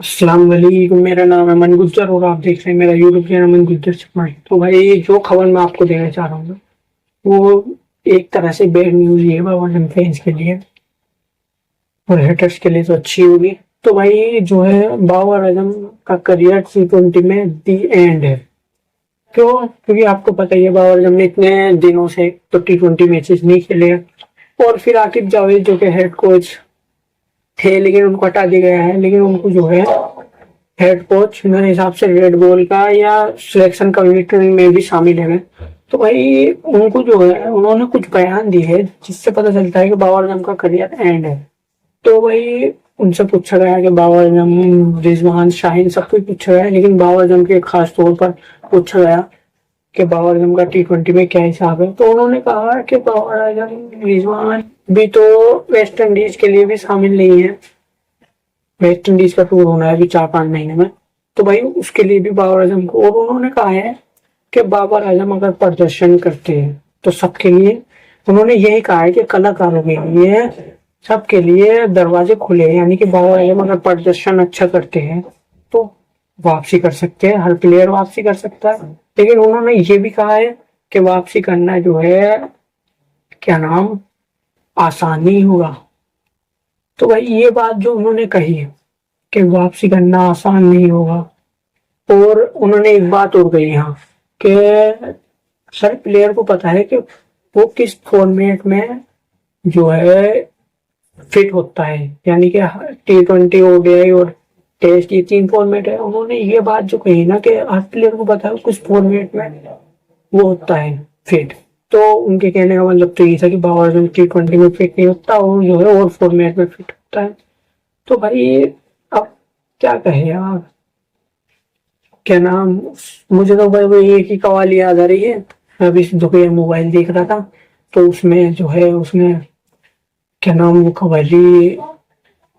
अस्सलाम वालेकुम। मेरा नाम है मन गुज्जर और आप देख रहे हैं मेरा यूट्यूब चैनल मन गुज्जर चकमाई। तो भाई जो खबर मैं आपको देना चाह रहा हूँ वो एक तरह से बैड न्यूज ही है बाबर फैंस के लिए और हेटर्स के लिए तो अच्छी होगी। तो भाई जो है बाबर आजम का करियर T20 में दी एंड है। क्यों? क्योंकि आपको पता ही है बाबर आजम ने इतने दिनों से तो T20 मैचेस नहीं खेले और फिर आकिब जावेद जो कि हेड कोच थे लेकिन उनको हटा दिया गया है, लेकिन उनको जो है हेड कोच मेरे हिसाब से रेड बॉल का या सिलेक्शन कमेटी में भी शामिल है। तो भाई उनको जो है उन्होंने कुछ बयान दिए है जिससे पता चलता है कि बाबर आजम का करियर एंड है। तो भाई उनसे पूछा गया कि बाबर आजम, रिजवान, शाहीन सबको पूछा गया, लेकिन बाबर आजम के खास तौर पर पूछा गया कि बाबर आजम का T20 में क्या हिसाब है। तो उन्होंने कहा कि बाबर आजम, रिजवान भी तो वेस्ट इंडीज के लिए भी शामिल नहीं है। वेस्ट इंडीज का टूर होना है अभी 4-5 महीने में, तो भाई उसके लिए भी बाबर आजम को। और उन्होंने कहा है कि बाबर आजम अगर प्रदर्शन करते हैं तो सबके लिए, उन्होंने यही कहा है कि कलाकारों के लिए सबके लिए दरवाजे खुले हैं। यानी कि बाबर आजम अगर प्रदर्शन अच्छा करते हैं तो वापसी कर सकते हैं, हर प्लेयर वापसी कर सकता है। लेकिन उन्होंने ये भी कहा है कि वापसी करना जो है क्या नाम आसान नहीं होगा। तो भाई ये बात जो उन्होंने कही है कि वापसी करना आसान नहीं होगा, और उन्होंने एक बात और कही यहाँ कि हर प्लेयर को पता है कि वो किस फॉर्मेट में जो है फिट होता है। यानी कि T20, ODI और टेस्ट, ये 3 फॉर्मेट है। उन्होंने ये बात जो कही ना कि हर प्लेयर को पता है किस फॉर्मेट में वो होता है फिट। तो उनके कहने का मतलब तो ये था कि बाबर आजम T20 में फिट नहीं होता और जो है और फॉर्मेट में फिट होता है। तो भाई अब क्या कहे यार, क्या नाम, मुझे तो भाई वो एक ही कवाली याद आ रही है। मैं अभी दोपहर मोबाइल देख रहा था तो उसमें जो है उसने क्या नाम वो कवाली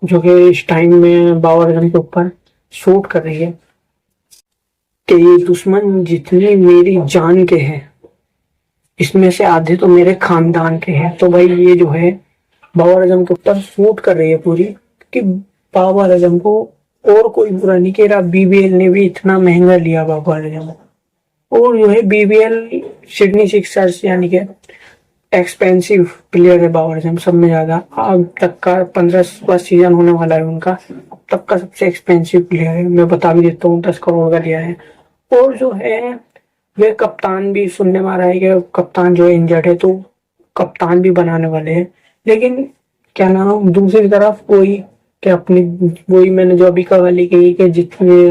जो कि इस टाइम में बाबर आजम के ऊपर शूट कर रही है कि ये दुश्मन जितने मेरी जान के हैं इसमें से आधे तो मेरे खानदान के हैं। तो भाई ये जो है बाबर आजम के ऊपर शूट कर रही है पूरी, कि बाबर आजम को और कोई बुरा नहीं कह रहा। BBL ने भी इतना महंगा लिया बाबर आजम, और जो है BBL सिडनी सिक्सर्स यानी कि एक्सपेंसिव प्लेयर है बाबर आजम सब में ज्यादा। अब तक का 15वां सीजन होने वाला है उनका, अब तक का सबसे एक्सपेंसिव प्लेयर है। मैं बता भी देता हूँ 10 करोड़ का लिया है। और जो है वे कप्तान भी, सुनने में आ रहा है कि कप्तान जो है इंजर्ड है तो कप्तान भी बनाने वाले हैं। लेकिन क्या नाम दूसरी तरफ वही कि अपनी, वही मैंने जो अभी कहानी कही कि जितने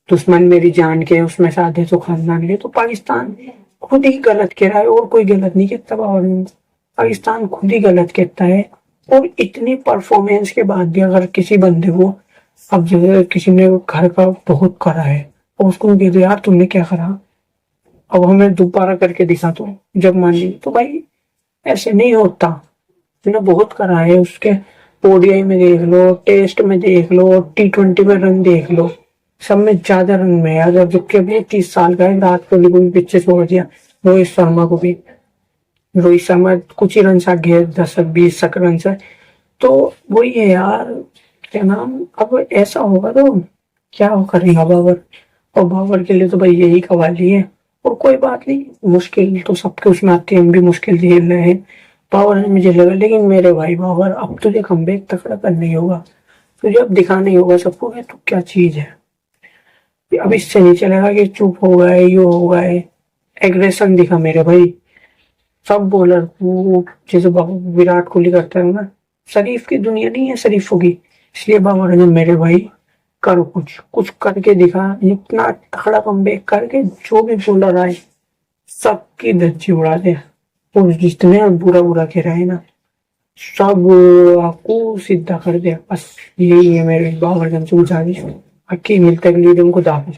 दुश्मन मेरी जान के उसमें से आधे तो खानदान के। तो पाकिस्तान खुद ही गलत कह रहा है और कोई गलत नहीं कहता। और पाकिस्तान खुद ही गलत कहता है। और इतनी परफॉर्मेंस के बाद भी अगर किसी बंदे को, अब जैसे किसी ने घर का बहुत करा है और उसको कह दो यार तुमने क्या करा, अब हमें दोबारा करके दिखा दो जब मान ली, तो भाई ऐसे नहीं होता। उसने बहुत करा है, उसके ODI में देख लो, टेस्ट में देख लो, T20 में रन देख लो, सब में ज्यादा रन में यार। जबकि अभी 30 साल का है, विराट कोहली को भी पीछे छोड़ दिया, रोहित शर्मा को भी। रोहित शर्मा कुछ ही रन सा गए, 10-20 रन से। तो वही है यार, क्या नाम, अब ऐसा होगा तो क्या करेगा बाबर। और बाबर के लिए तो भाई यही कवाली है। और कोई बात नहीं, मुश्किल तो सबके उसमें आती है, हम भी मुश्किल झेल रहे हैं, बाबर ने मुझे लगा। लेकिन मेरे भाई बाबर, अब तुझे कमबैक तगड़ा करना ही होगा, तुझे अब दिखाना ही होगा सबको कि तू क्या चीज है। अब इससे नहीं चलेगा कि चुप हो गए, ये हो गए। एग्रेशन दिखा मेरे भाई, सब बॉलर को जैसे विराट कोहली करता है ना। शरीफ की दुनिया नहीं है शरीफों की, इसलिए बाबर ने मेरे भाई करो, कुछ कुछ करके दिखा। इतना तगड़ा कमबैक करके जो भी बॉलर आए सबकी धज्जी उड़ा दे। और जितने बुरा बुरा कह रहे हैं ना सब आपको सीधा कर दे। बस यही है मेरे बाबर से गुजारिश। बाकी मिलते अगली दिन को दाफिज।